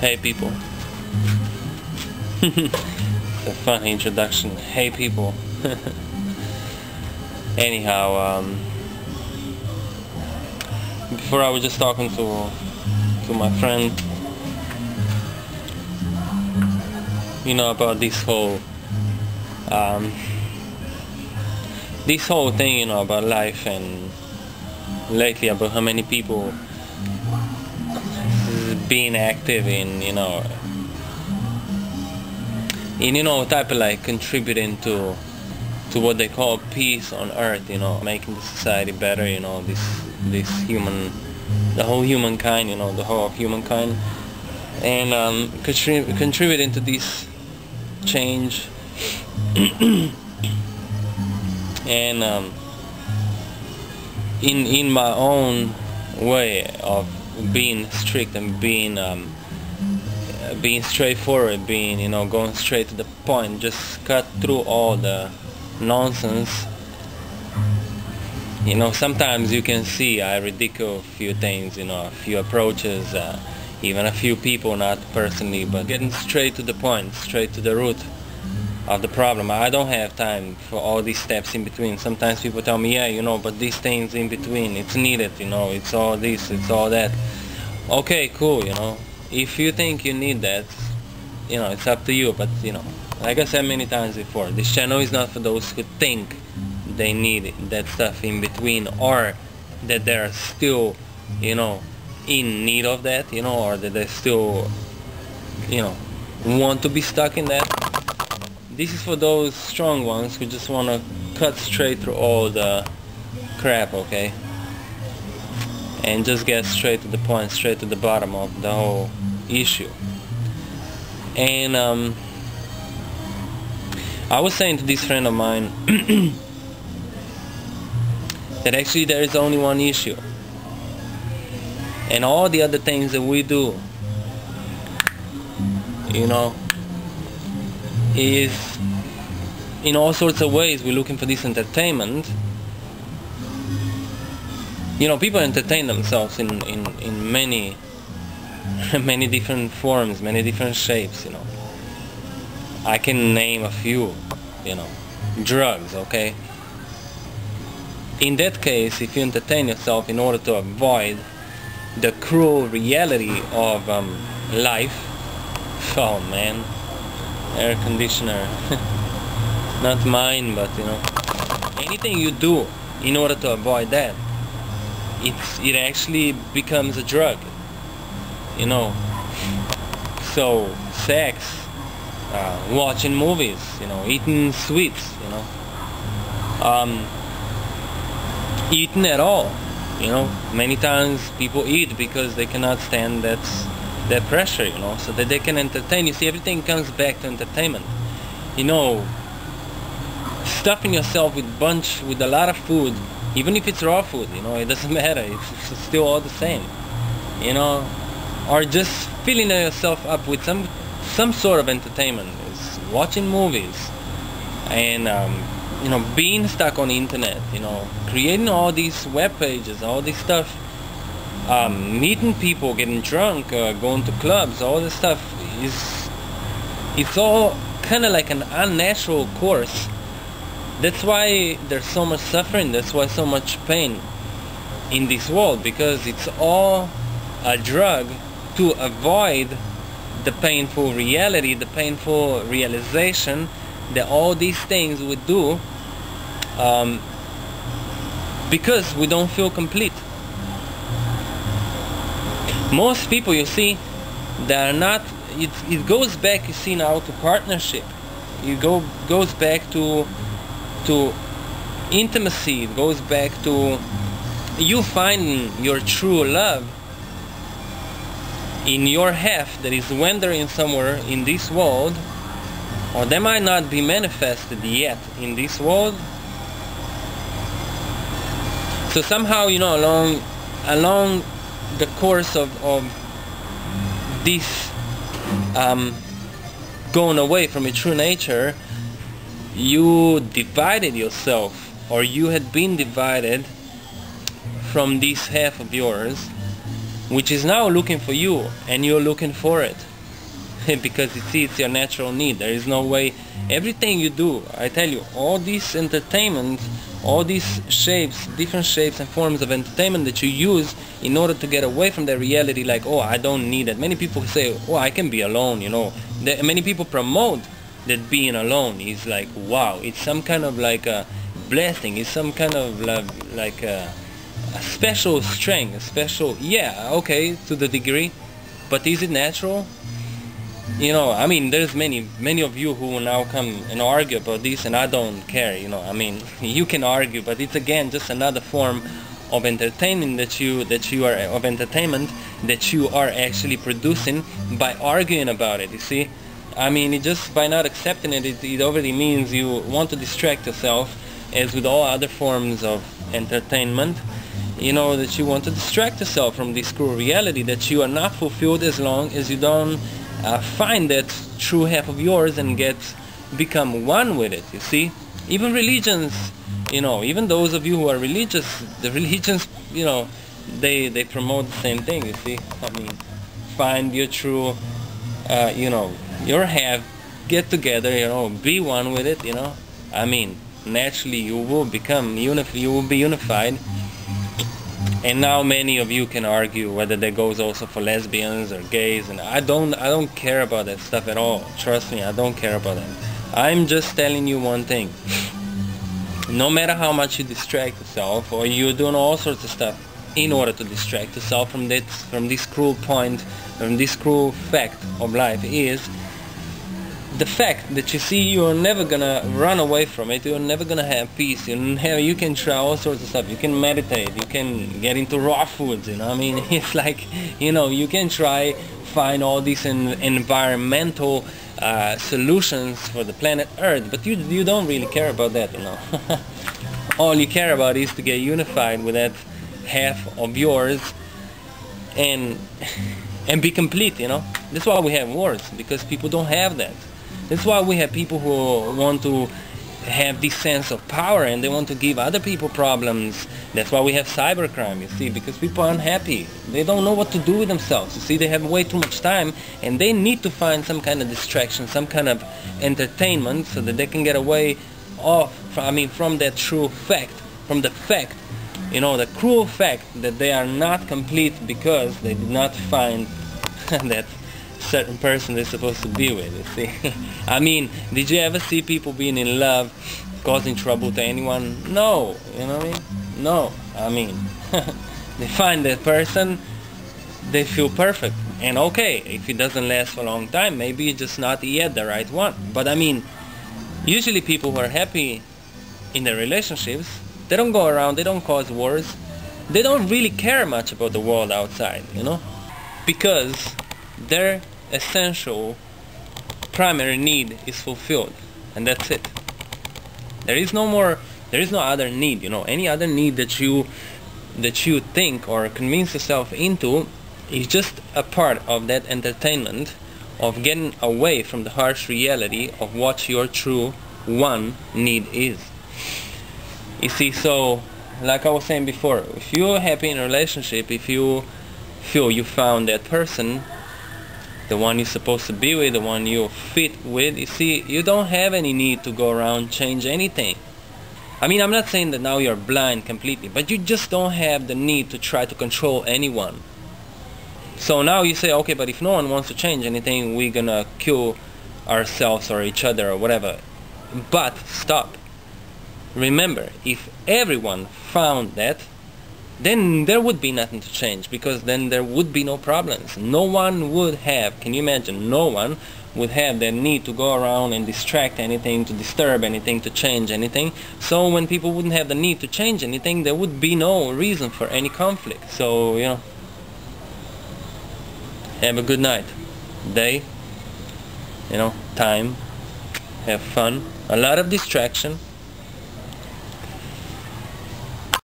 Hey people. It's a funny introduction. Hey people. Anyhow, before I was just talking to my friend, about this whole thing, about life, and lately about how many people being active in type of like contributing to what they call peace on earth, making the society better, the whole humankind, the whole of humankind, and contributing to this change. And in my own way of being strict and being straightforward, going straight to the point, just cut through all the nonsense. Sometimes you can see I ridicule a few things, a few approaches, even a few people, not personally, but getting straight to the point, straight to the root of the problem. I don't have time for all these steps in between. Sometimes people tell me, yeah, but these things in between, it's needed, it's all this, it's all that. Okay, cool, if you think you need that, it's up to you. But like I said many times before, this channel is not for those who think they need that stuff in between, or that they're still in need of that, or that they still want to be stuck in that. This is for those strong ones who just want to cut straight through all the crap, okay? And just get straight to the point, straight to the bottom of the whole issue. And I was saying to this friend of mine that actually there is only one issue. And all the other things that we do, is in all sorts of ways we're looking for this entertainment. People entertain themselves in many many different forms, many different shapes. I can name a few. Drugs, okay? In that case, if you entertain yourself in order to avoid the cruel reality of life, oh man, air conditioner, not mine, but anything you do in order to avoid that, it actually becomes a drug, so sex, watching movies, eating sweets, eating at all, many times people eat because they cannot stand that pressure, so that they can entertain. You see, everything comes back to entertainment. Stuffing yourself with a lot of food, even if it's raw food, it doesn't matter, it's still all the same, or just filling yourself up with some sort of entertainment. It's watching movies, and being stuck on the internet, creating all these web pages, all this stuff, meeting people, getting drunk, going to clubs, all this stuff it's all kind of like an unnatural course. That's why there's so much suffering, that's why so much pain in this world, because it's all a drug to avoid the painful reality, the painful realization that all these things we do because we don't feel complete. Most people, you see, they are not, it goes back, you see, now to partnership. It goes back to intimacy. It goes back to you finding your true love in your half that is wandering somewhere in this world, or they might not be manifested yet in this world. So somehow, along the course of this going away from your true nature, you divided yourself, or you had been divided from this half of yours, which is now looking for you, and you're looking for it. because it's your natural need. There is no way. Everything you do, I tell you, all this entertainment, all these shapes, different shapes and forms of entertainment that you use in order to get away from the reality, like, oh, I don't need it. Many people say, oh, I can be alone, you know. Many people promote that being alone is like, wow, it's some kind of like a blessing, it's some kind of like a special strength, a special, yeah, okay, to the degree, but is it natural? You know, I mean, there's many of you who will now come and argue about this, and I don't care, you know. I mean, you can argue, but it's again just another form of entertainment that you are actually producing by arguing about it, you see. I mean, just by not accepting it, it already means you want to distract yourself, as with all other forms of entertainment, you know, that you want to distract yourself from this cruel reality that you are not fulfilled as long as you don't find that true half of yours and become one with it, you see. Even religions, you know, even those of you who are religious, the religions, you know, they promote the same thing, you see. I mean, find your true, you know, your half, get together, you know, be one with it, you know. I mean, naturally you will become you will be unified. And now many of you can argue whether that goes also for lesbians or gays, and I don't care about that stuff at all. Trust me, I don't care about that. I'm just telling you one thing. No matter how much you distract yourself, or you're doing all sorts of stuff in order to distract yourself from this cruel point, from this cruel fact of life, is the fact that you see you're never gonna run away from it, you're never gonna have peace, you can try all sorts of stuff, you can meditate, you can get into raw foods, you know, I mean, it's like, you know, you can try find all these environmental solutions for the planet Earth, but you don't really care about that, you know. All you care about is to get unified with that half of yours and be complete, you know. That's why we have wars, because people don't have that. That's why we have people who want to have this sense of power and they want to give other people problems. That's why we have cybercrime, you see, because people are unhappy. They don't know what to do with themselves. You see, they have way too much time and they need to find some kind of distraction, some kind of entertainment so that they can get away from that true fact, from the fact, you know, the cruel fact that they are not complete because they did not find that certain person they're supposed to be with, you see. I mean, did you ever see people being in love causing trouble to anyone? No, you know what I mean? No, I mean, they find that person, they feel perfect. And okay, if it doesn't last for a long time, maybe it's just not yet the right one. But I mean, usually people who are happy in their relationships, they don't go around, they don't cause wars, they don't really care much about the world outside, you know, because their essential primary need is fulfilled, and that's it. There is no other need, you know. Any other need that you think or convince yourself into is just a part of that entertainment of getting away from the harsh reality of what your true one need is. You see, so like I was saying before, if you're happy in a relationship, if you feel you found that person, the one you're supposed to be with, the one you fit with, you see, you don't have any need to go around change anything. I mean, I'm not saying that now you're blind completely, but you just don't have the need to try to control anyone. So now you say, okay, but if no one wants to change anything, we're gonna kill ourselves or each other or whatever. But stop. Remember, if everyone found that, then there would be nothing to change, because then there would be no problems. No one would have, can you imagine, no one would have the need to go around and distract anything, to disturb anything, to change anything. So when people wouldn't have the need to change anything, there would be no reason for any conflict. So, you know, have a good night, day, you know, time, have fun, a lot of distraction,